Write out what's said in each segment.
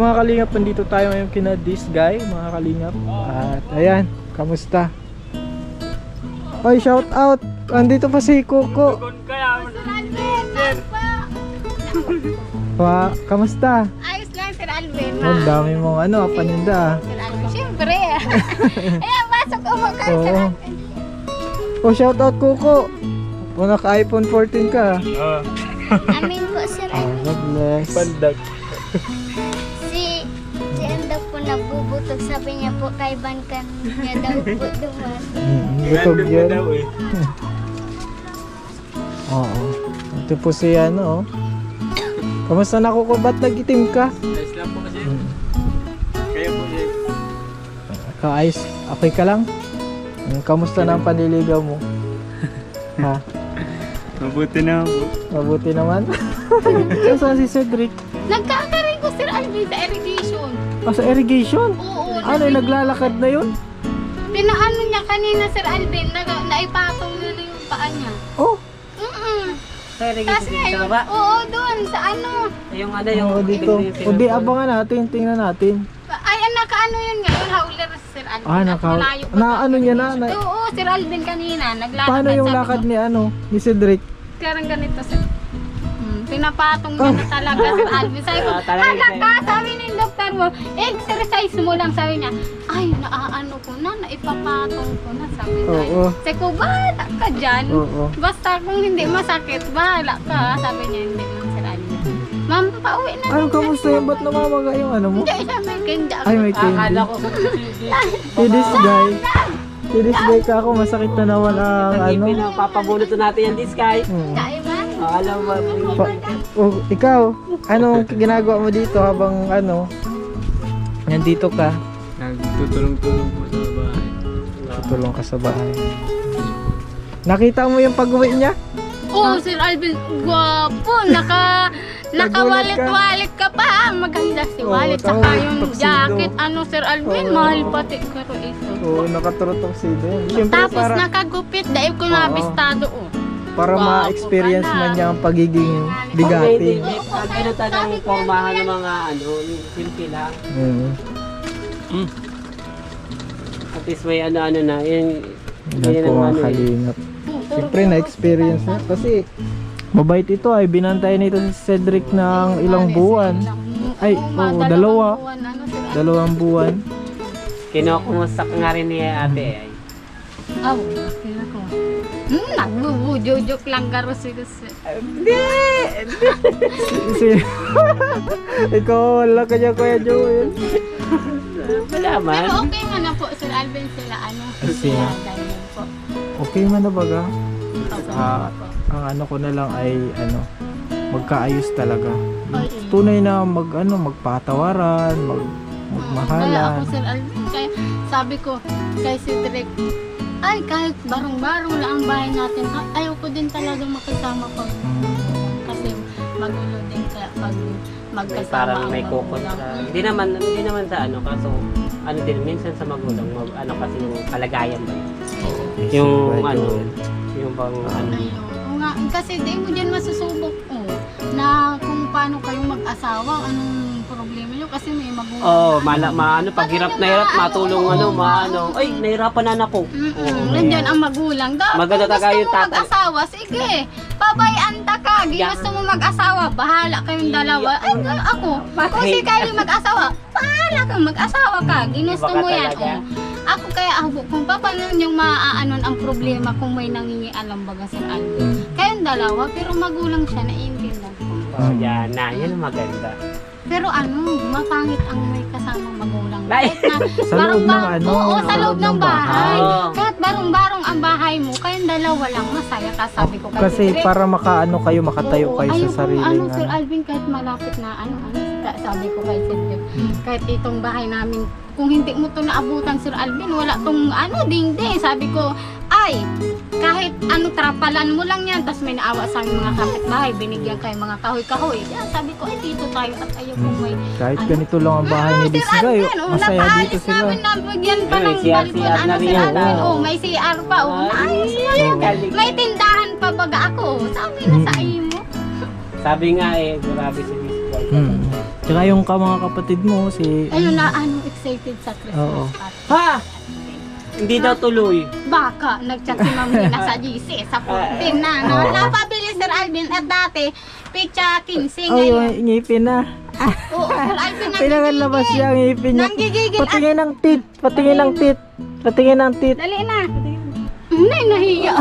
Mga kalingap, nandito tayo ngayon kina this guy, mga kalingap. At ayan, kamusta? Oy, shout out! Andito pa si Coco. Kamusta? Ayos lang, Sir Alvin. Ang dami mong paninda. Sir Alvin, siyempre. Ayan, pasok ko mo ka, Sir Oo. Alvin. Oh, shout out Coco. O naka-iPhone 14 ka. Amin po, Sir Alvin. God bless. Pandag. Si Enda po nabubutog. Sabi niya po, kay Bankan niya daw po duman. Butog yun. daw eh. Oo. Ito po si Kamusta na Coco? Ba't nag-itim ka? Ayos lang po kasi. Kaya po eh. Kaayos, okay ka lang? Kamusta na ang panliligaw mo? Ha? Mabuti na po. Mabuti naman. Saan si Cedric? Nagkakaroon ko, Sir Alvin, sa irrigation. Sa irrigation? Oo. Ano, naglalakad na yun? Pinaano niya kanina, Sir Alvin, naipatong na yung paa niya. Oh, Sa Tapos irrigation sa ngayon, baba. oo, doon, sa ano. Yung yung dito. O di, abangan natin, tingnan natin. Ay, nakaano yun ngayon, hauler, Sir Alvin. Ah, At malayo pa ano niya na? Oo, Sir Alvin kanina, naglalakad. Paano yung sabi lakad ko, ni Cedric? Karang ganito, Sir. Pinapatong niya na talaga, Sir Alvin. Sabi ko, talaga, halak ka, sabi ng doktor mo, exercise mo lang, sabi niya. Ay, naaano ko na, naipapatong ko na, sabi niya. Oo. Sabi ko, bahala ka dyan. Oo. Basta kung hindi masakit, bahala ka. Sabi niya, hindi man, Sir Alvin. Ma'am, pauwi na. Ano, kamusta yun? Ba't namamaga yung mo? Hindi, siya may kenda. Ay, may Akala candy. ko Si this guy. Si this guy ka ako, masakit na naman ang papabunot na natin yan this guy. Kaiba? Alam mo. Ikaw, anong ginagawa mo dito habang nandito ka? Nagtutulong-tulong po sa bahay. Tutulong ka sa bahay. Nakita mo yung pag-uwi niya? Oo, Sir Alvin, gwapo. Nakawalit-walit ka pa. Maganda si Oo, Walit. tama, Saka yung tuxedo. jacket, Sir Alvin, Oo. mahal pati. Pero ito. Oo, nakaturotong si din. Siyempre Tapos nakagupit, dahil ko nabistado. para Gwapo ma-experience ka na. man niya ang pagiging bigati. Ano talagang formahan ng mga simple lang. At least may ano na. Yan Yan po mga kalingap. Siyempre na-experience na. Kasi mabait ito ay binantay nito si Cedric ng ilang buwan. Ay, oo, dalawa. Dalawang buwan. Kinukumusta ka nga rin ni ate. Oh, kaya ko. Nagbubujojoke lang karo si Si ikaw, wala ka niya Kuya Joel. Wala man. Pero okay man na po, Sir Alvin, sila Sila. dahil po. Okay man na baga? Okay. Ang ko na lang ay magkaayos talaga. Tunay na magpatawaran, Kaya ako, magmahalan. Sir Alvin, kaya sabi ko kay Cedric, ay kahit barong-barong lang ang bahay natin, ayoko din talaga makasama pag kasi magulo din pag magkasama Parang ang may magulang. kukontra. Hindi naman sa kaso din minsan sa magulang kasi yung kalagayan ba. Yung yung bang Ayun. Oo nga, kasi di mo dyan masusubok na kung paano kayong mag-asawa, anong problema nyo kasi may magulang. pag hirap na hirap, matulong ay, nahirapan na ako. Nandyan ang magulang. Maganda Kung talaga gusto yung mo tatay. mag-asawa, sige, pabayaan ta ka. Gusto mo mag-asawa, bahala kayong dalawa. Ay, ako, kung si kayo mag-asawa, bahala kang mag-asawa ka. Ginusto Iba ka mo yan. talaga. Ako kaya kung paano yung maaanon ang problema kung may nangingialam baga Sir Alvin. Kayong dalawa, pero magulang siya, naiintindihan ko. Yan ang maganda. Pero mapangit ang may kasamang magulang. Ay! Kahit na Sa loob ng Oo, sa loob ng bahay. Oo. Kahit barong-barong ang bahay mo, kayong dalawa lang, masaya ka, sabi ko. Kasi para makatayo Oo, kayo ayun, sa sariling Sir Alvin, kahit malapit na sabi ko kay Cedric, kahit itong bahay namin, kung hindi mo to naabutan, Sir Alvin, wala tong dingding. Sabi ko, ay, kahit trapalan mo lang yan, tapos may naawa sa aming mga kapitbahay, binigyan kayo mga kahoy-kahoy. Yan, sabi ko, ay, dito tayo at ayaw kung may... Kahit ganito lang ang bahay ni this guy, masaya dito sila. namin nabigyan pa ng CR balkon, na rin Sir yan. Alvin, may CR pa, naayos na yan. May tindahan pa baga ako, sabi na sa iyo mo. Sabi nga grabe si this boy. Tsaka yung mga kapatid mo, si... Ayun na, excited sa Oo. Christmas party. Ha! Hindi daw tuloy. Baka, nag-chat si Ma'am Lina sa GC, sa 14 na, no? Oo. Napabili Sir Alvin at dati, picha 15 Oh, yung ngayon. ngipin na. Oo, Sir Alvin, Kailangan labas niya ang ngipin niya. Nanggigigil at... Patingin ng tit. Patingin ng tit. Patingin ng tit. Dali na. Hindi, nahiya.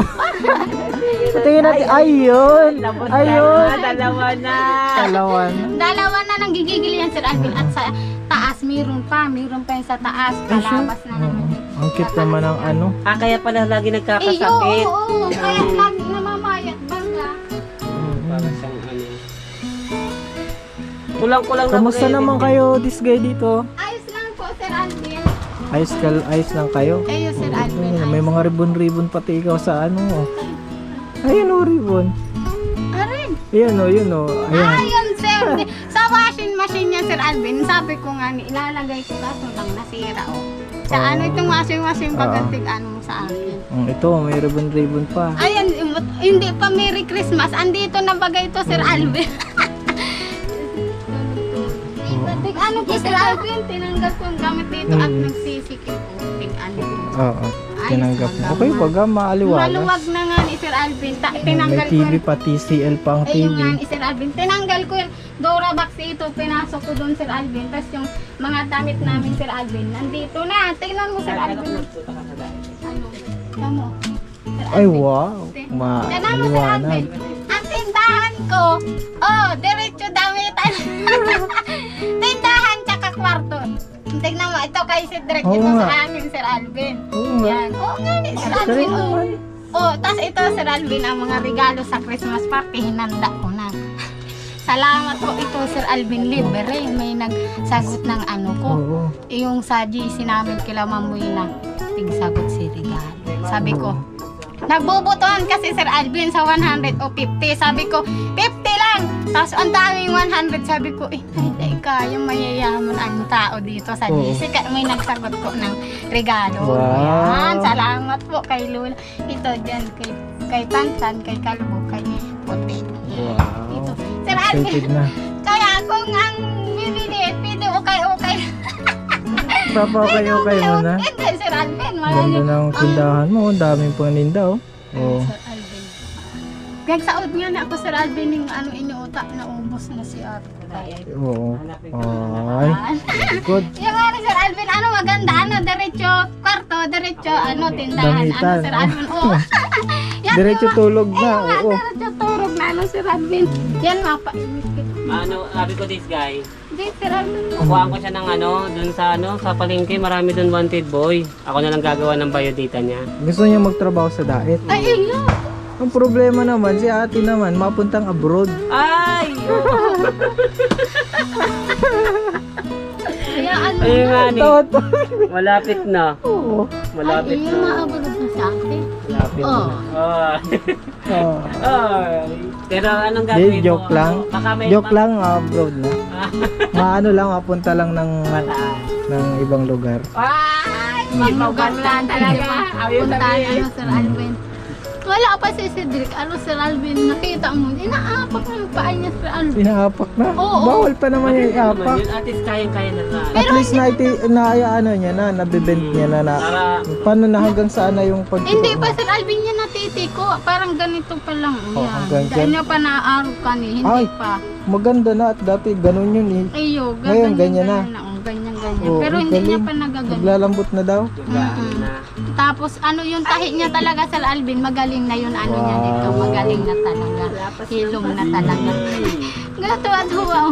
Patingin ng tit. Ayun. Ayun. Dalawa na. Kalawan. Dalawa na nanggigigil yan, Sir Alvin. At sa taas, meron pa yung sa taas. Palabas na naman. Ang cute naman ng ano. Ah, kaya pala lagi Eh, nagkakasakit. oo. Kaya lagi namamayat bangga. Para siyang ano. Kulang-kulang na Kamusta bagay naman din. kayo this guy dito? Ayos lang po, Sir Alvin. Ayos lang kayo? Ayos, Sir Alvin. Ayun, may mga ribbon-ribbon pati ikaw sa ano. Ayun o, ribbon. Arin. Ayun o, yun o. Ayun. Ayun, Sir. Sa washing machine niya, Sir Alvin, sabi ko nga, ilalagay ko kaso lang nasira, oh. Sa ano itong washing machine pagantig ano mo sa akin. Ito, may ribbon-ribbon pa. Ayan, hindi pa Merry Christmas. Andito na bagay ito, Sir Alvin. Tig ano po, Sir Alvin, tinanggal ko ang gamit dito at nagsisikip ko. Tig ano po. Oo, tinanggap mo. Okay, baga maaliwalas. Maluwag na nga ni Sir Alvin. May Tinanggal ko TV yung pa, TCL pa ang Ayun TV. nga ni Sir Alvin. Tinanggal ko yung Dora box ito. Pinasok ko doon, Sir Alvin. Tapos yung mga damit namin, Sir Alvin, nandito na. Tingnan mo, Sir Alvin. Ano? Tamo. Ay, wow. Tingnan mo, Sir Maaliwanag. Alvin. Ang tindahan ko. Oh, diretso damitan. Tindahan tsaka kwarto. Tingnan mo, ito kay Cedric. Oo Ito nga. sa amin, Sir Alvin. Oo nga. Yan. Oo nga ni Sir Correct Alvin. Oh. naman. Oh, tas ito, Sir Alvin, ang mga regalo sa Christmas party, hinanda ko na. Salamat po ito, Sir Alvin Libre. May nagsagot ng ano ko. Oo. Yung sa GC namin kila Mamoy na tigsagot si regalo. Sabi ko, nagbubutuhan kasi Sir Alvin sa 100 o 50. Sabi ko, 50 lang. Tapos ang daming 100. Sabi ko, hindi kaya mayayaman ang tao dito sa Oo. GC. Kaya may nagsagot ko ng regalo. Wow. Yan, salamat po kay Lula. Ito dyan, kay Tantan, kay Kalbo, kay Puti. Wow. Ito. Sir Alvin, Excited na. kaya kung ang bibili, pwede okay. Papa-okay mo na. Hindi, Sir Alvin, wala Ganda niyo. ng tindahan mo. Ang daming paninda oh. Oh. Sir Alvin. Nagsaod nga na ako, Sir Alvin, yung ano inuutak na ubos na si Ate. Oo. Ay. Good. Yung ano, Sir Alvin, ano maganda, ano, diretso, kwarto, diretso, ano, tindahan, ano, Damitan. Sir Alvin, oo. Yan, Diretso yung tulog mga- na, ayun nga, oo. diretso turog na, ano, Sir Alvin. Yan, mapainit kita. Ano, sabi ko this guy, Di, Sir Alvin. kukuhaan ko siya ng ano, dun sa palengke, marami dun wanted boy. Ako na lang gagawa ng biodata niya. Gusto niya magtrabaho sa daet. Ay, iyo. Ang problema naman, si ate naman, mapuntang abroad. Ay! Kaya ano, Ayun nga ni, Tawad to. malapit na. Oo. Malapit ay, iyo, na. maabagod na sa akin. Malapit Oh. na. Oh. Oh. Ay. Pero anong Di, gagawin mo? joke lang. Baka may Joke lang, abroad na. Maano lang, mapunta lang Mataan. ng ibang lugar. Ay, maglugar talaga. Puntahan, ano, Sir Alvin. Wala pa si Cedric. Ano, Sir Alvin, nakita mo. Inaapak na yung paa niya, Sir Alvin. Inaapak na. Oo. Bawal pa naman yung iapak. Yun, at least kayang-kaya na lang. At least ano niya na, nabibend niya na. Para, Paano na hanggang saan na yung pag Hindi pa, Sir Alvin, niya natitiko. Parang ganito pa lang. Oh, Yan. hanggang Dahil dyan. niya pa naarap ka ni. Hindi Ay. pa. Maganda na at dati ganun yun eh. Ayo, Ngayon, ganyan na. Ganyan. Oo, Pero hindi niya galing. pa nagaganyan. Naglalambot na daw. Mm-mm. Tapos ano yung tahi niya talaga, Sir Alvin, magaling na yun, ano niya dito, magaling na talaga. Hilom na talaga. Gato at huwaw.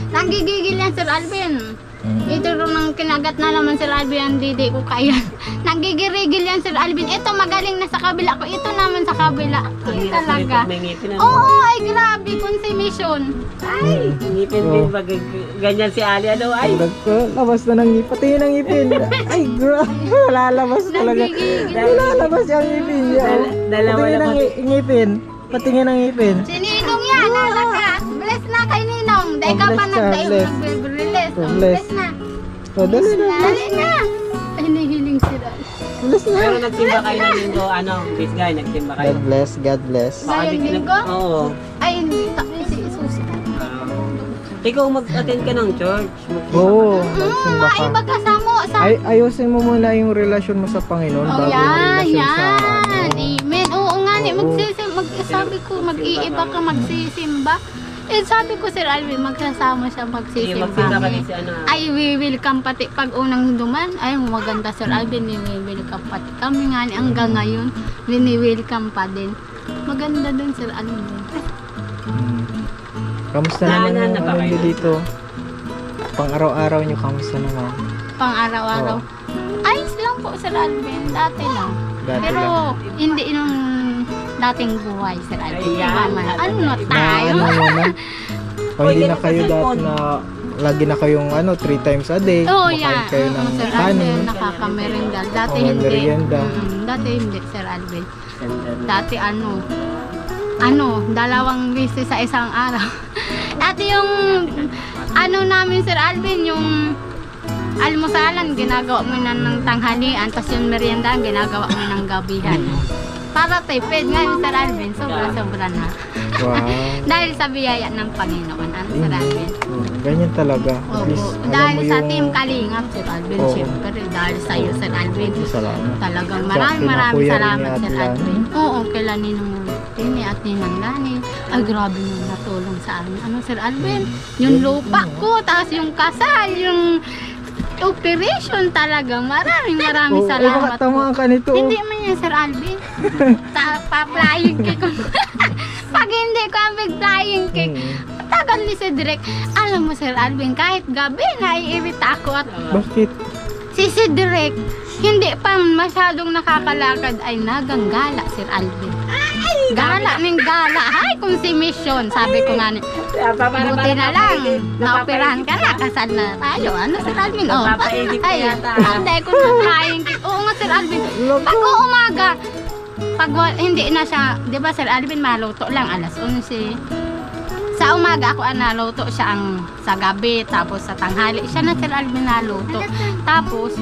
Nanggigigil yan, Sir Alvin. Ito rin ang kinagat na naman, Sir Alvin, ang didi ko kaya. Nanggigirigil yan, Sir Alvin. Ito magaling na sa kabila ko, ito naman sa kabila. Ay, talaga. may ngipin Oo, ay grabe, consumption. Ay, Ngipin din, pag ganyan si Ali, ano, ay. Labas na ng ngipin. Patingin ng ngipin. Ay, grabe. Lalabas talaga. nanggigigil. Lalabas yung ngipin niya. oh. Dalawa Patingin na ng ngipin. Patingin ng ngipin. Si Ninong yan, nalaka. Bless na kay Ninong. Dahil ka Oh, pa bless ka, nagdayo bless. nag-release. Oh, Oh, bless. bless na. O, dali na. Dali na. Ay, hinihiling sila. Bless na. Pero nagsimba kayo ng linggo, ano, this guy, nagsimba kayo. God bless, God bless. Baka Ngayong di- linggo? Oo. Ay, hindi. Takli si Jesus. Ikaw mag-attend ka ng church. Oo, magsimba ka. Maiba ka sa mo. Sa Ayusin mo muna yung relasyon mo sa Panginoon Oh, bago yung yan, relasyon sa yan. ano. Amen. Oo nga, sabi ko, mag-iiba ka, magsisimba. Eh, sabi ko, Sir Alvin, magsasama siya, magsisimba. Magsimba ka din si ano. Ay, we welcome pati. Pag unang duman, ay, maganda, Sir Alvin, we welcome pati. Kami nga, hanggang ngayon, welcome pa din. Maganda din, Sir Alvin. Kamusta naman Naanan yung na ba ano kayo? nyo dito? Pang araw-araw nyo, kamusta naman? Pang araw-araw. Oo. Ayos lang po, Sir Alvin. Dati lang. Dati Pero, lang. hindi nung dating buhay, Sir Alvin. Ayan. Naman. Ano na Na tayo? ano mo na? O hindi na kayo dati na lagi na kayong 3 times a day. Oo, kumakain yan. kayo ng Sir kanin. Alvin, nakakamerenda. Dati Oo, hindi. merienda. Dati hindi, Sir Alvin. Dati dalawang beses sa isang araw. Dati yung namin, Sir Alvin, yung almusalan, ginagawa mo na ng tanghalian, tapos yung merienda, ginagawa mo ng gabihan. Para tipid nga, Sir Alvin, sobra-sobra na. Wow. Dahil sa biyaya ng Panginoon, Sir Alvin. Ganyan talaga. At least, Opo. alam Dahil mo sa yung... Team Kalingap, Sir Alvin, Oo. siyempre, dahil sa iyo, Sir Alvin. Salamat. Talagang Sa maraming kinakuya salamat, ni Sir Ate Alvin. Oo, kila Ninong Tini at Ninang Lani. Ay, grabe yung natulong sa amin. Sir Alvin? Yung lupa ko, tapos yung kasal, yung operation talaga. Maraming Oo, salamat baka tamaan ka nito. Hindi man yan, Sir Alvin. Pa-flying cake ko. Pag hindi ko ang big-flying cake, tagal ni Cedric. Alam mo, Sir Alvin, kahit gabi, naiirita ako at Bakit? si Cedric, hindi pa masyadong nakakalakad ay naganggala, Sir Alvin. Gala ng gala. Ay, kung si Mission, sabi ko nga, buti na lang, naoperahan ka na, kasal na tayo. Sir Alvin? Napapaedit ka Ay, yata. hindi ko na flying cake. Oo nga, Sir Alvin. Pag umaga, hindi na siya, di ba, Sir Alvin, maluto lang, alas 11. Sa umaga ako naluto siya sa gabi, tapos sa tanghali siya na, Sir Alvin, naluto. Tapos,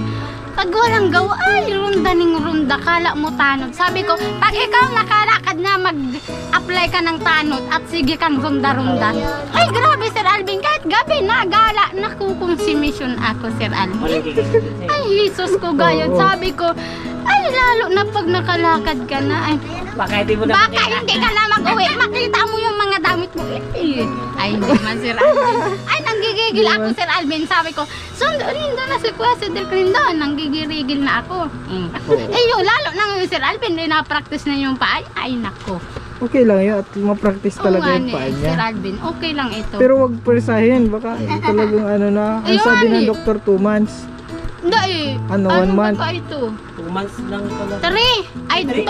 pag walang gawa, ay, runda ning runda, kala mo tanod. Sabi ko, pag ikaw nakalakad na, mag-apply ka ng tanod at sige kang runda-runda. Ay, grabe, Sir Alvin, kahit gabi, nagala, nakukonsumisyon ako, Sir Alvin. Ay, Jesus ko, gayon. Sabi ko, ay, lalo na pag nakalakad ka na, ay, Baka hindi mo na baka hindi ka na mag-uwi, makita mo yung mga damit mo. Ay, hindi man, Sir Alvin. Ay, nanggigigil ako, Sir Alvin. Sabi ko, rindo na si Kuya Cedric rindo. Nanggigigil na ako. Eh, yun, lalo na yung Sir Alvin, na-practice na yung paa. Ay, nako. Okay lang yun at ma-practice talaga Oo nga yung ni, paa Sir niya. Alvin, okay lang ito. Pero wag persahin, baka talagang na. Ang Ayun, sabi ng eh. doktor, 2 months. Hindi, Ano, 1 month? ba ito? 2 months lang pala. 3. Ay, 2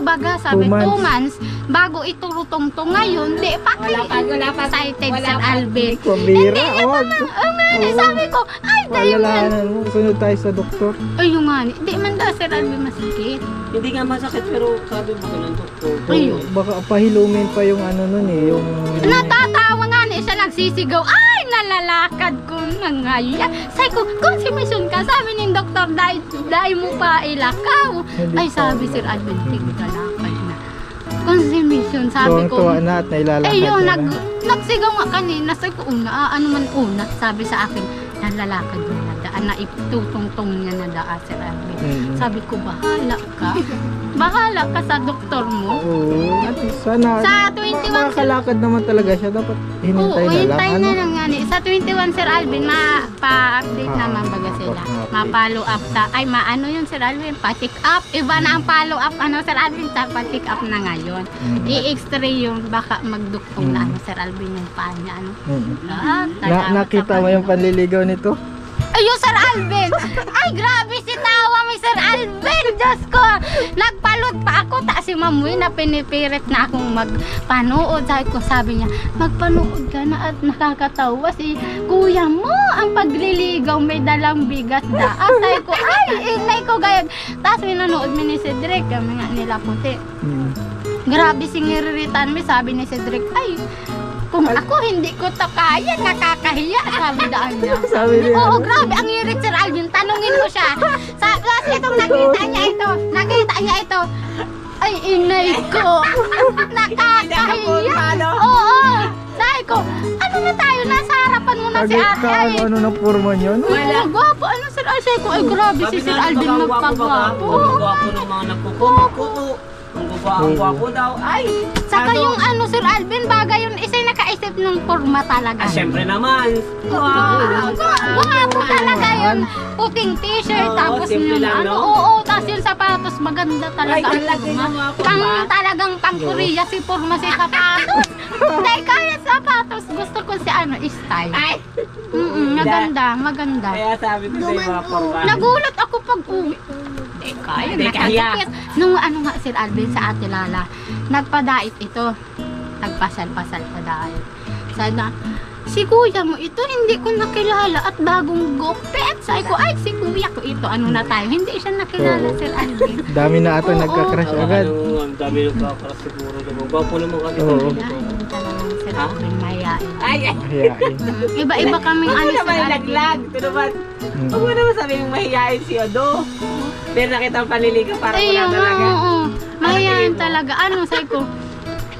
baga. Sabi, 2 2 months. Bago iturutong to ngayon, di pa Wala pa. excited, Sir Alvin. Pambira, wag. Oo nga, sabi ko, ay, tayo man. Paalalahanan mo, sunod tayo sa doktor. Ay, yung nga, di man daw, Sir Alvin, masakit. Hindi nga masakit pero sabi mo ka ng doktor. Ayun. Baka pahilumin pa yung nun yung... Natatawa nga niya siya, nagsisigaw. Ay, nalalakad ko na ngayon. Sabi ko, konsumisyon ka. Sabi ng doktor, dahil mo pa ilakaw. Hindi Ay, pa. sabi, Sir Alvin, tiglalakad na. Konsumisyon, sabi ko. Tuwang-tuwa na at nailalakad Eh yun, na. nagsigaw nga kanina. Sabi ko, ano man una, sabi sa akin, nalalakad mo na daan, na itutungtong niya na daan, Sir Alvin. Sabi ko, bahala ka. Bahala ka sa doktor mo. Oo, at sana Sa 21, Sir makakalakad naman talaga siya. Dapat hinintay Oo, na lang. hintay Ano? na lang nga ni. Sa 21, Sir Alvin, ma-update naman baga sila. Ma-follow up maano yun, Sir Alvin, pa-check up. Iba na ang follow up, Sir Alvin, pa-check up na ngayon. I-x-ray yung baka magduktong na, Sir Alvin, yung paa niya, Nakita mo yung panliligaw nito? Ayun, Sir Alvin! Ay, grabe si tawa mo, Sir Alvin! Diyos ko! Nagpalot pa ako. Ta si Mamoy na pinipirit na akong magpanood. Sabi niya, magpanood ka na at nakakatawa si kuya mo. Ang pagliligaw may dalang bigat na. Sabi ko, ay, inay ko gayag. Tapos minanood mo ni Cedric. Kami nga nila puti. Grabe singiriritan mo. Sabi ni Cedric, ay, kung ako hindi ko to kaya, nakakahiya, sabi daan niya. Sabi niya. Oo, grabe, ang irit, Sir Alvin, tanungin mo siya. Tapos itong nakita niya ito. Ay, inay ko, nakakahiya. Oo, sabi ko, ano na tayo, nasa harapan mo na si Agad ate ka, ay. ano na forma niyo? No? Wala. Gwapo, ano Sir Alvin? Sabi ko, ay grabe si Sir Alvin nagpagwapo. Ang gwapo ng mga nagkukupo. Ang gwapo daw. Ay! Saka yung ano Sir Alvin, bagay yun, isa'y nakaisip ng forma talaga. Siyempre naman. Gwapo talaga yun. Puting t-shirt, Oo, tapos simple yung lang, ano, no? oo, tapos yung sapatos, maganda talaga. Ay, ang talaga forma. yung mga forma. Talagang pang Korea si forma si sapatos. Dahil kaya sapatos, gusto ko si ano, style. Ay! Maganda. Kaya sabi ko sa'yo mga forma. Nagulat ako pag uwi. Kaya, Hindi kaya. Nung ano nga Sir Alvin sa Ate Lala, nagpa-diet ito. Nagpasal-pasal sa diet. Sana, si kuya mo ito, hindi ko nakilala at bagong gupit. Sabi ko, ay si kuya ko ito, ano na tayo. Hindi siya nakilala Oo. Sir Alvin. Dami na ata Oo. nagka-crush agad. Ang dami nagkakaras siguro. Gwapo naman kasi. Oo. Mayayain talagang Sir Alvin, mayayain. Ay! Hayain. Iba-iba kaming Ano ano Sir naman Alvin. naglag? Ito naman. Mm. Huwag mo naman sabihin mahihayin si Odo. Pero nakita ang paniligaw parang wala Ayun, talaga. oo. Mayayain talaga. Ano, sabi ko,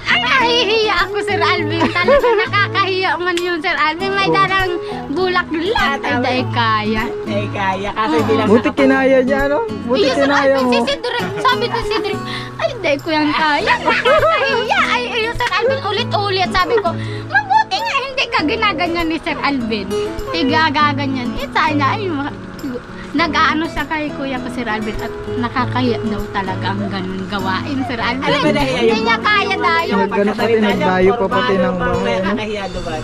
ay, nahihiya ako Sir Alvin. Talaga nakakahiya man yun Sir Alvin. May darang bulak lang. Ay, dahil kaya. Eh kaya kasi hindi lang Buti kinaya niya, ano? Buti Iya, Sir kinaya Alvin, mo. si Cedric, sabi ko si Cedric, ay, dahil ko yan kaya. Nakakahiya. Ay, yung Sir Alvin, ulit-ulit. Sabi ko, mabuti nga, hindi ka ginaganyan ni Sir Alvin. Tigagaganyan. Eh, sana, ay, nag-aano siya kay kuya ko Sir Alvin at nakakahiya daw talaga ang ganun gawain Sir Alvin. Ano ba nahiya Hindi yung niya kaya dayo. Nag-ano pati, nagdayo pa pati ng mga mga, ano? nakahiya doon.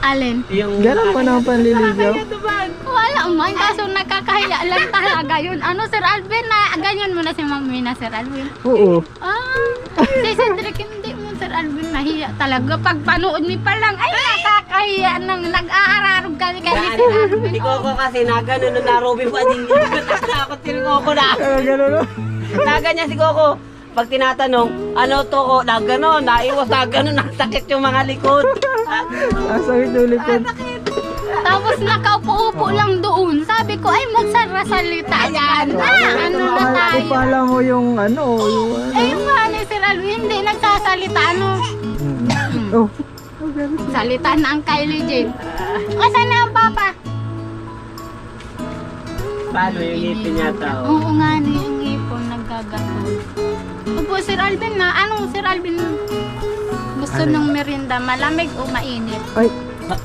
Alin? Yung Ganun pa naman panliligaw. nakahiya doon. Wala man, kaso nakakahiya lang talaga yun. Ano Sir Alvin, na ganyan mo na si Mami na Sir Alvin. Oo. Si Cedric, hindi mo Sir Alvin nahiya talaga. Pag panood mi pa lang, ay nakakahiya nang nag-aararog kami kay Sir Alvin. Si Coco kasi nagano nung narobi pa din. Natakot si Coco na. Kaya gano'n, no? Naganyan si Coco. Pag tinatanong, ano to ko, nagano, naiwas, nagano, nasakit yung mga likod. Asakit ulit ko. Tapos nakaupo-upo lang doon. Sabi ko, ay magsarasalita yan. Ano na tayo? Ipala mo yung ano, yung ano. Eh, yung nga ni Sir Alvin, hindi nagsasalita. Ano? Oh. Salita na ang Kylie Jane. Asan na ang papa? Paano yung ngipin yata? Oo nga ni, yung ipon nagkagatol. Opo, Sir Alvin na. Anong Sir Alvin? Gusto Ano? ng merinda, malamig o mainit? Ay,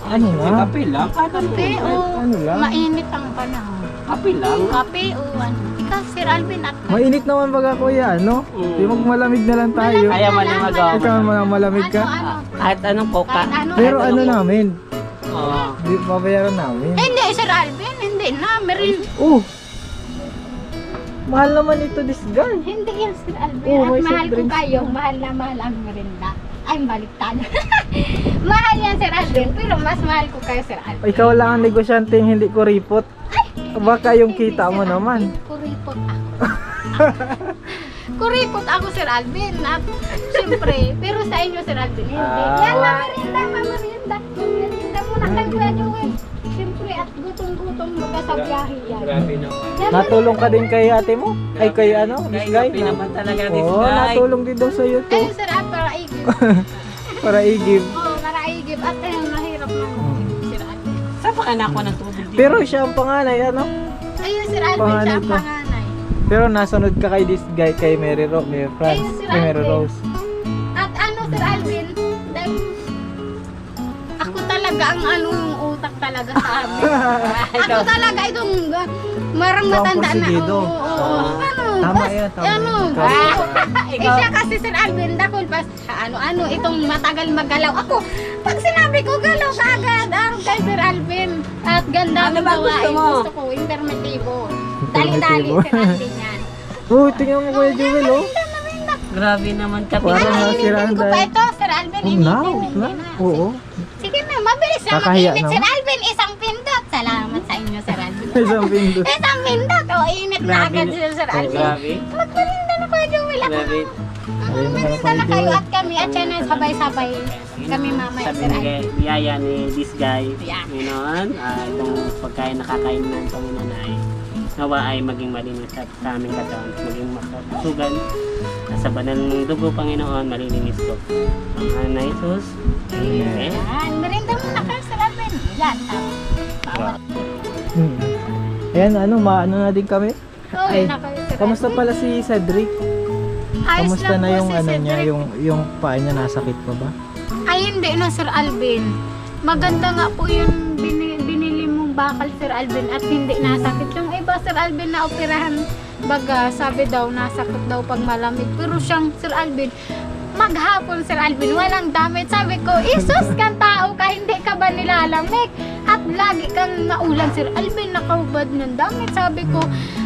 ano nga? Kape lang? Kape o Ano lang? mainit ang panahon? Kape lang? Kape o ano? Ikaw, Sir Alvin, at Mainit naman baga kuya, ano? Di magmalamig na lang tayo. Kaya man yung magawa Ikaw mo. naman malamig ka. ano? Kahit anong coca. Kahit ano? Pero ano namin? Oo. Di babayaran namin. Hindi, Sir Alvin, hindi na. Merinda. Oh! Mahal naman ito this guy. Hindi yan, Sir Alvin. Oo, At may mahal soft ko drinks kayo. Mahal na mahal ang merinda. Ay, baliktad. Mahal yan, Sir Alvin. Pero mas mahal ko kayo, Sir Alvin. Ikaw lang ang negosyante, hindi ko ripot. Baka yung kita mo naman. Kuripot ako. Kuripot ako, Sir Alvin. At siyempre, pero sa inyo, Sir Alvin, hindi. Yan, merinda, merinda. Merinda muna kay Kuya Joel. Siyempre, at gutong-gutong mga sa biyahe yan. Grabe naman. Yan, Natulong ka din kay ate mo? Ay kay ano? This guy? Kape naman talaga this Oo, guy. natulong din daw sa'yo to. ayun, Sir Alvin, para i-give. Para i-give. Oo, para i-give. At ayun, mahirap na Sir Alvin. Saan pa ka nakuha ng tubig dito? Pero siya ang panganay, ano? Ayun, Sir Alvin, siya ang Panganay to. panganay. Pero nasunod ka kay this guy, kay Mary France, Ayun, Sir kay Mary Alvin. Rose. At ano, Sir Alvin, dahil ako talaga ang ano yung utak talaga sa amin. Ako talaga itong marang Ikaw ang matanda na. porsigido. Oo. Ano, Tama bas- yan, tama. Ano, Ikaw. eh siya kasi Sir Alvin, dakol pas ano, itong matagal magalaw. Ako, pag sinabi ko galaw ka agad, araw kay Sir Alvin. At ganda Ano ng ba gusto gawain. mo? Gusto ko, intermitibo. Dali-dali, Sir Alvin yan. Oh, tingnan mo Kuya Jewel, oh. Grabe naman kape. Parang Ay, nasiraan initin ko pa dahil. ito, Sir Alvin. Oh, Initin, now, hindi na. na. Oo. Sige na, mabilis lang Kakahiya mag-init, naman. Sir Alvin. Isang pindot. Salamat sa inyo, Sir Alvin. Isang pindot. Isang pindot. O, init na Grabe agad na- sila, Sir Alvin. Grabe. Magparinda na kayo, Joel. Ako. Grabe. Ayun na Magparinda na pala, kayo Joel. at kami. At yan na sabay-sabay. Kami mamaya, Sabi Sir ni Alvin. Yaya ni this guy, Yeah. Ganoon, itong pagkain nakakain ng Panginoon ay nawa ay maging malinis at sa aming katawan, maging makasugan sa banal ng dugo, Panginoon, malilinis ko. Ang na Jesus, Eh, Yan, merinda muna kayo Sir Alvin. Yan, bawal. Ayan, maano na din kami. Uwi Ay, na kayo Sir Kamusta Alvin. pala si Cedric? Ayos Kamusta lang na po yung si ano niya, Cedric. yung paa niya nasakit pa ba? Ay, hindi na Sir Alvin. Maganda nga po yung binili mong bakal Sir Alvin at hindi nasakit. Yung iba Sir Alvin na operahan, baga sabi daw nasakit daw pag malamig. Pero siyang Sir Alvin, maghapon Sir Alvin, walang damit. Sabi ko, isus kang tao ka, hindi ka ba nilalamig? At lagi kang naulan Sir Alvin, nakahubad ng damit. Sabi ko,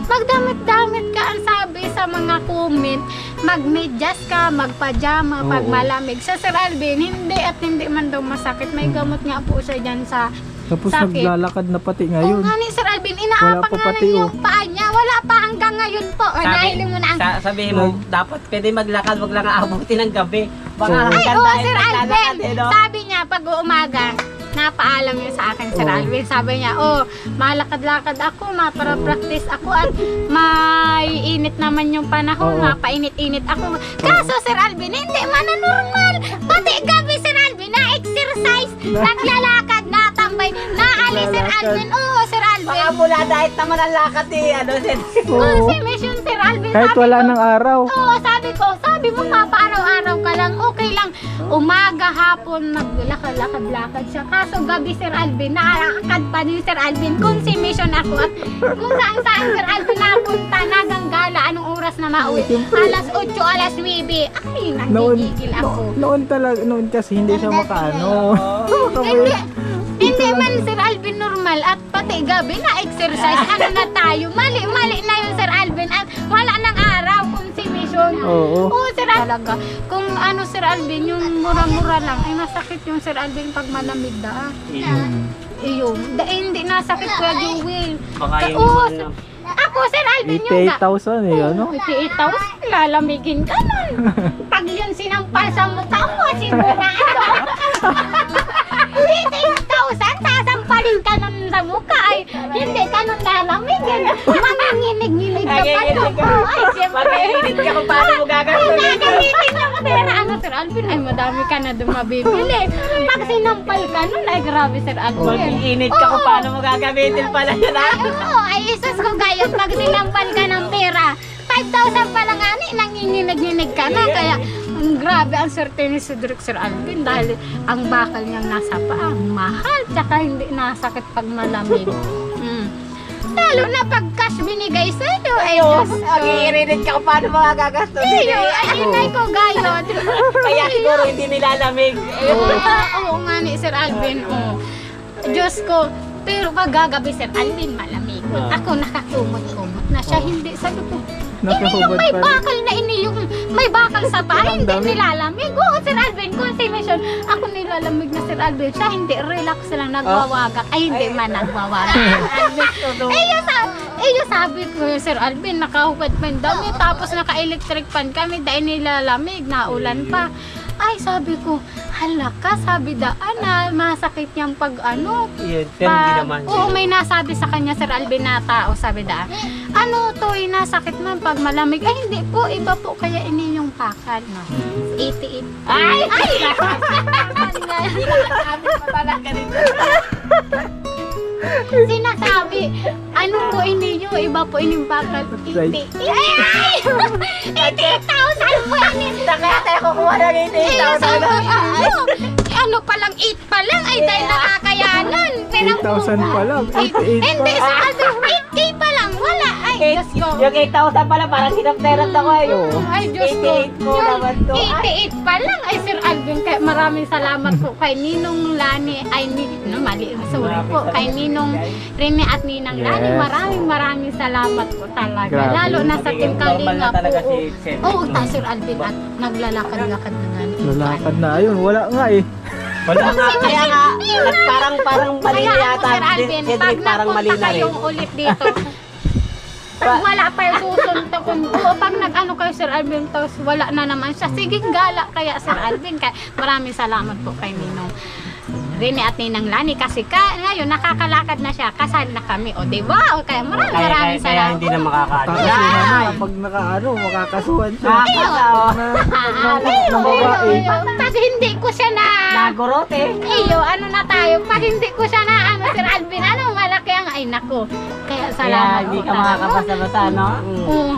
magdamit-damit ka ang sabi sa mga comment. Magmedyas ka, magpajama pag Oo. malamig. Sa Sir Alvin, hindi at hindi man daw masakit. May gamot nga po siya dyan sa Tapos sakit. naglalakad na pati Oo ngayon. nga ni Sir Alvin, Wala inaapang pa nga pati, na yung paa niya. Wala pa hanggang ngayon po. O, nahili mo na ang... sabihin mo, dapat pwede maglakad, wag lang aabutin ng gabi. Baka Oo. Ay, hanggang oo, tayo Sir maglalakad, Alvin. eh, no? Sabi niya, pag umaga, napaalam niya sa akin, Sir Oo. Alvin. Sabi niya, malakad-lakad ako, practice ako at may init naman yung panahon, Oo. mapainit-init ako. Kaso, Sir Alvin, hindi man na normal. Pati gabi, Sir Alvin, na-exercise, naglalakad, natambay, naalis, Sir Naglalakad. Alvin. Oo, Sir Baka Alvin. mula dahil naman ang lakad Oo. Kasi mission, Sir Alvin. Kahit sabi wala ko, ng araw. Oo, sabi mo araw-araw ka lang, okay lang. Umaga, hapon, maglakad-lakad siya. Kaso gabi, Sir Alvin, nakakad pa din, Sir Alvin. Kung si mission ako at kung saan, Sir Alvin, napunta, naganggala, anong oras na mauwi? Alas 8, alas 9. Ay, nanggigigil ako. Noon kasi hindi siya makaano. Hindi man, Sir Alvin, normal. At pati gabi na exercise. Ano na tayo? Mali na yun, Sir Alvin. At wala nang araw kung si mission. Oo. Oo, Sir Alvin. Talaga. Kung ano, Sir Alvin, yung mura-mura lang, ay masakit yung Sir Alvin pag malamig da. Iyon. Hindi nasakit ko yung Jewel. Baka yung Oo, ano, ako, Sir Alvin, yung 88,000 eh, ano? 88,000, lalamigin ka nun. Pag yun sinampal sa mukha mo, sigurado. 88,000, sasampalin ka nun sa mukha, ay hindi ka nun lalamigin. Manginginig-nginig ka pa nun. Ay, siyempre. mag-iinit ka kung paano mo Ay, gagawin. nagamitin yung pera. Ano, Sir Alvin? Ay, madami ka na doon mabibili. Pag sinampal ka nun, ay grabe, Sir Alvin. Mag-iinit ka kung paano mo gagamitin pala yan. Ay, oo, ay isus ko gayon. Pag sinampal ka ng pera, 5,000 pa lang ani, nanginginig-nginig ka na. Kaya, grabe ang swerte ni Cedric, Sir Alvin. Dahil ang bakal niyang nasa paa, mahal. Tsaka hindi nasakit pag malamig. Lalo na pag cash binigay sa'yo. Ay, Diyos ko. Mag-iinit ka kung paano mo gagastusin. Iyo, ay, inay ko gayon. Kaya siguro hindi nilalamig. Oo nga ni Sir Alvin. Oo. Diyos ko. Pero pag gagabi, Sir Alvin, malamig. Ako nakakumot-kumot na siya. Hindi, sabi ko, ini yung Nakahubad may pa rin. bakal na yung may bakal sa bahay, hindi nilalamig. Oo, Sir Alvin, consumption. Ako nilalamig na Sir Alvin. Siya hindi, relax lang, nagwawagak. Ay, hindi man nagwawagak. Sabi ko, Sir Alvin, nakahubad pa yung dami. Tapos naka-electric fan kami, dahil nilalamig, naulan pa. Ay, sabi ko, hala ka, sabi daan na masakit niyang pag ano. Yun, pero hindi naman. Oo, may nasabi sa kanya, Sir Alvin, na tao, sabi daan. Ano to, nasakit man pag malamig. Ay, hindi po, iba po, kaya ini yung pakal. No? 88. Ay! Sinasabi, ano po ini yung iba po ini yung pakal. 88. Ay! 88,000 po ini. Kaya tayo kukuha ng 88,000. Ano pa lang, 8 pa lang, ay dahil nakakayanan. 8,000 pa lang, 88 Hindi, pa. sa ano, 8K pa lang, wala. Ay, Diyos ko. Yung 8,000 pala, parang sinapterat ako eh. Ay, Diyos ko. 88 po naman to. 88 pa lang. Ay, Sir Alvin, kaya maraming salamat po kay Ninong Lani. Ay, mali. Sorry po. Kay Ninong Rene at Ninang Lani. Yes. Maraming salamat po talaga. Grabe. Lalo na sa Team Normal Kalinga na po. talaga si Seth. Oo, Sir Alvin. At naglalakad-lakad na nga. Lalakad na, ayun, wala nga eh. Wala nga, kaya nga, at parang mali Kaya na ako, yata. Sir Alvin, Cedric, pag parang mali napunta na rin. kayong ulit dito, pag wala pa yung susuntok ko, pag nag-ano kayo, Sir Alvin, tapos wala na naman siya, sige, gala kaya, Sir Alvin. Kaya maraming salamat po kay Ninong Rini at Ninang Lani kasi ngayon nakakalakad na siya, kasal na kami. O diba? O kaya maraming Kaya salamat. hindi na makakaano. Kakasuhan na. Pag makakasuhan siya. Pag hindi ko siya na... Nagorote. Iyo, ano na tayo? Pag hindi ko siya na, Sir Alvin, malaki ang, ay nako. Kaya Kaya salamat hindi po ka talaga. makakabasa-basa, no?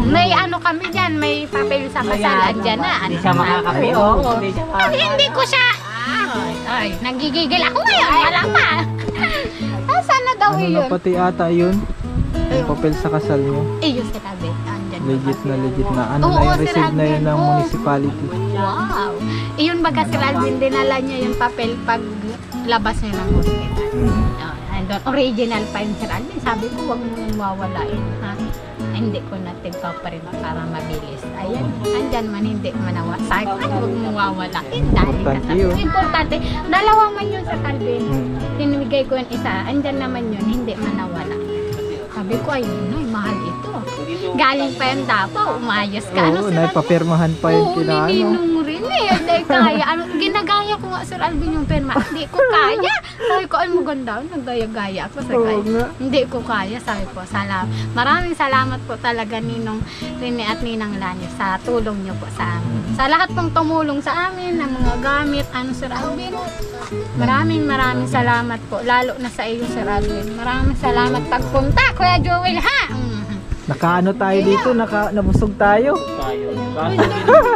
May ano kami dyan, may papel sa kasal, andyan na. Hindi siya makakape, Oo. oh. Hindi siya Pag hindi ko siya, ay, nagigigil ako ngayon, wala pa. Saan na daw Ano na yun? pati ata yun? Yung papel sa kasal niyo. Iyo, Sir Alvin, andyan. Legit na legit na. Ano Oo, na yung Sir receive na yun Alvin, ng oo. municipality. Wow. Iyon baga Sir Alvin, dinala niya yung papel pag labas niya ng hospital. Andun, original pa yung Sir Alvin. Sabi ko, huwag mo nang wawalain, ha? Hindi ko na tigpaparin para mabilis. Ayan, andyan man, hindi manawa. Sabi ko, huwag mo wawalain. Dali ka Importante sa... yun. Importante. Dalawa man yun Sir Alvin. Hmm. Tinibigay ko yung isa, andyan naman yun, hindi manawala. Sabi ko, ayun na, mahal ito. Galing pa yung Davao, umayos ka. Oo, naipapirmahan pa yun Oo, kina ano. nininong rin eh. Hindi kaya. Ginagaya ko nga Sir Alvin yung perma. Hindi ko kaya. Sabi ko, ay maganda. Nagdaya-gaya ako. Sabi ko, Oo nga. hindi ko kaya. Sabi ko, maraming salamat po talaga Ninong Rene at Ninang Lani sa tulong niyo po sa amin. Sa lahat pong tumulong sa amin, ng mga gamit, Sir Alvin. Maraming salamat po. Lalo na sa iyo Sir Alvin. Maraming salamat pagpunta, Kuya Joel, ha? Nakaano tayo dito, nabusog tayo. Tayo. Bakit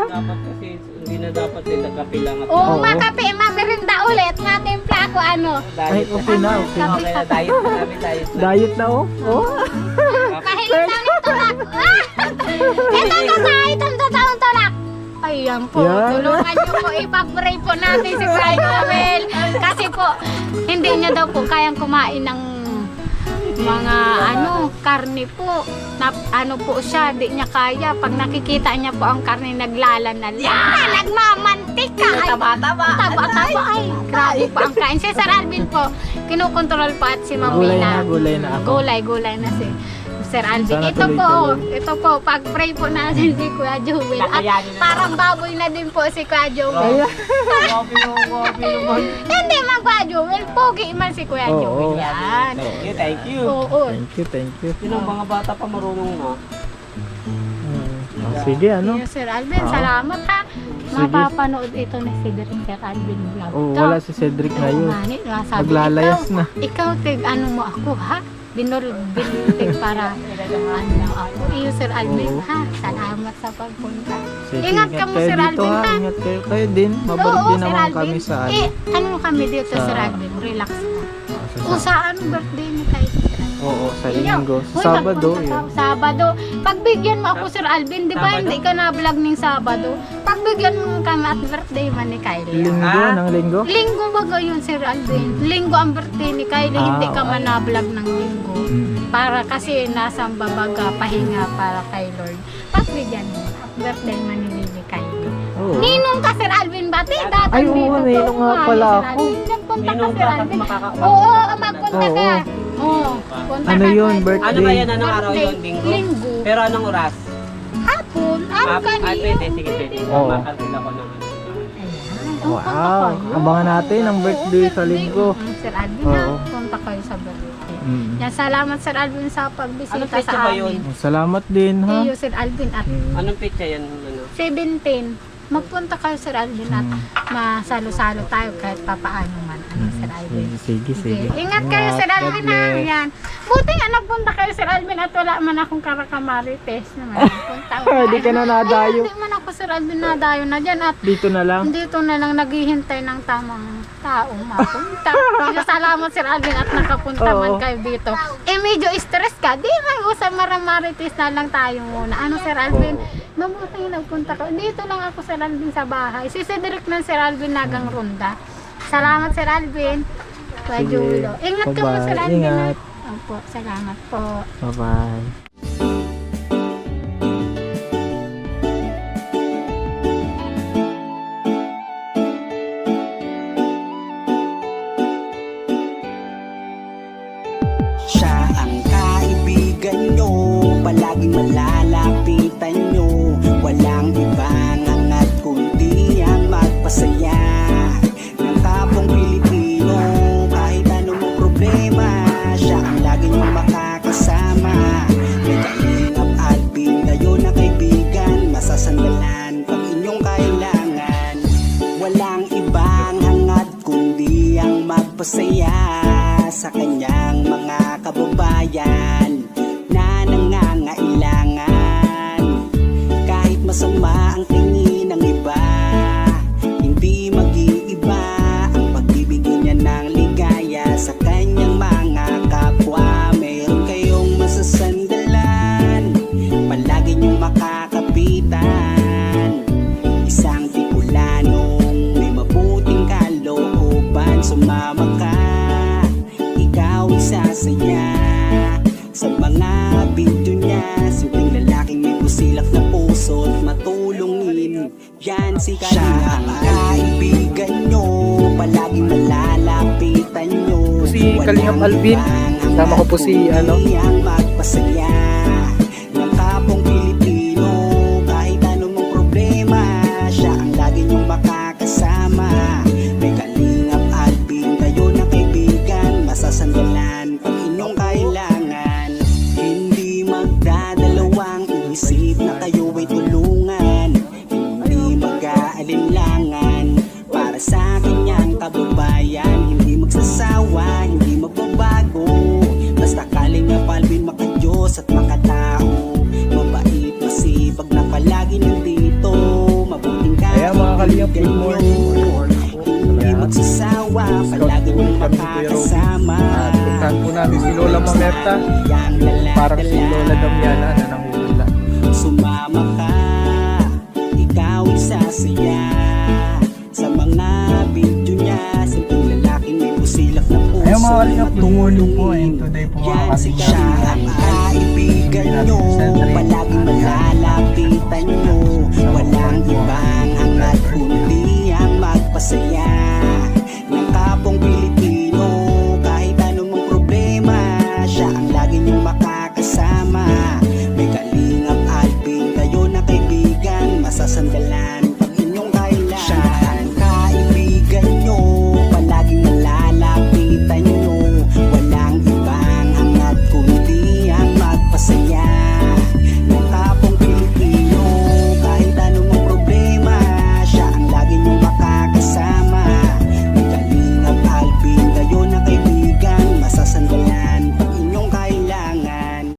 dapat kasi hindi na dapat din nagkapilang at Oo, Oo. makape, mamirinda ulit. Matimpla ko Ay, okay na, okay na. Okay na, diet na namin, diet na. Diet na oh. Oh. Mahilig namin tulak. Ito na tayo, itong tulak. Ayan po, Yan. tulungan niyo po, ipag-pray po natin si Kuya Joel. Kasi po, hindi niya daw po kayang kumain ng mga karne po. Po siya, di niya kaya. Pag nakikita niya po ang karne, naglalanal. Nagmamantika. Ay, Taba-taba. Taba-taba. Ay, grabe po ang kain. Si Sir Alvin po, kinukontrol po at si Ma'am Mina. Gulay na ako. Gulay na si Sir Alvin. Sana Ito po, pag-pray po natin si Kuya Joel. At Nakayanin na parang baboy na din po si Kuya Joel. Coffee naman. Hindi man Kuya Joel, pogi man si Kuya Oo. Joel. Yan. Thank you. Oo. Thank you. Yun ang mga bata pa marunong na. Sige, ano? Yes, Sir Alvin, salamat ha. Mapapanood ito ni Sir Alvin vlog. Oh, wala si Cedric ngayon. Sabi, Maglalayas na. Ikaw, mo ako ha. Binulig para ako. Iyo Sir Alvin Oo. ha. Salamat sa pagpunta. Sige, Ingat ka mo, kayo Sir dito, Alvin, ha? Ingat kayo din. Mabalik Oo, din Sir naman Alvin. kami sa Kami dito Sa- Sir Alvin. Relax ka. sa- O sa birthday mo kayo Sir Alvin? Oo, sa Iyaw. linggo. Uy, Sabado, nagpunta yun. ka. Sabado. Pagbigyan mo ako Sir Alvin, di ba Sabado? hindi ka na-vlog ng Sabado? Pagbigyan mo kami at birthday man ni Kylie. Linggo, Ah? ng linggo? Linggo ba yun Sir Alvin? Linggo ang birthday ni Kylie, hindi ka okay. man na-vlog ng linggo. Para kasi nasa babaga, pahinga para kay Lord. Pagbigyan mo, at birthday man ni Baby Kylie. Oo. Ninong ka Sir Alvin Bati, datang Ay, oo, dito. ninong nga Ay, pala Sir ako. Alvin, nagpunta ka Ninong Sir ka, Alvin. makaka- Oo, magpunta Oo. ka. Oo, punta Ano ka, yun, Kuya birthday? Ano ba yan? Anong araw Birthday, yun? Linggo? Linggo. Pero anong oras? Hapon, araw kanina. Pwede, sige. Oo. Makalkil ako ng Ayan. Wow, abangan natin ang birthday sa linggo. Sir Alvin Oo. na, punta kayo sa birthday. Yan, salamat Sir Alvin sa pagbisita Anong petsa sa ba amin. yun? Salamat din, ha? Iyo Sir Alvin at Anong pitsa yan? Ano? 17. Magpunta kayo Sir Alvin at masalo-salo tayo kahit papaano man. Sir Alvin. Sige. Ingat kayo Sir Alvin God ha. bless. Yan. Buti nga nagpunta kayo Sir Alvin at wala man akong karakamarites naman. Punta Di ka na nadayo. Hindi man ako Sir Alvin nadayo na dyan at Dito na lang. dito na lang naghihintay ng tamang taong mapunta. Medyo salamat Sir Alvin at nakapunta man Oo. kayo dito. Medyo stress ka. Di mag-usap maramarites na lang tayo muna. Sir Alvin? Mabuti nagpunta ka. Dito lang ako Sir Alvin sa bahay. Si Cedric ng Sir Alvin nagang ronda. Salamat Sir Alvin. Kuya Sige. Julo. Ingat ka mo Bye-bye. Sir Alvin. ha? Ingat. Opo, salamat po. Bye-bye. Siya ang kaibigan nyo, palaging malalapitan nyo. Walang ibang angat kundi ang magpasaya ng kapong Pilipino. yan si Siya ang kaibigan nyo, palaging malalapitan nyo. Si Kalingap Alvin, kasama ko po si ano, ang magpasaya ng kapong Pilipino. Kahit anong problema, siya ang lagi nyong makakasama. May Kalingap Alvin, kayo na kaibigan, masasandalan pag inyong kailangan. Hindi magdadalawang isip na kayo ay tulungan. Hindi mag-aalinlangan para sa kanyang kababayan. Hindi magsasawa, hindi magbabago. Basta Kalingap Alvin makadiyos at makatao. Mabait, masipag na palagi nandito. Mabuting Ayan mga Kalingap, good morning. hindi magsasawa, palagi niyong makakasama. At puntahan po namin si Lola Mamerta. Parang si Lola Damiana na nanguhula. Sumama ka, ikaw isasaya sa mga video niya. Simpleng lalaking may busilak na puso. Ayan mga Kalingap, good morning po. And today po mga Yan si Kalingap, siya ang kaibigan nyo, palaging malalapitan nyo. Walang ibang hangat kundi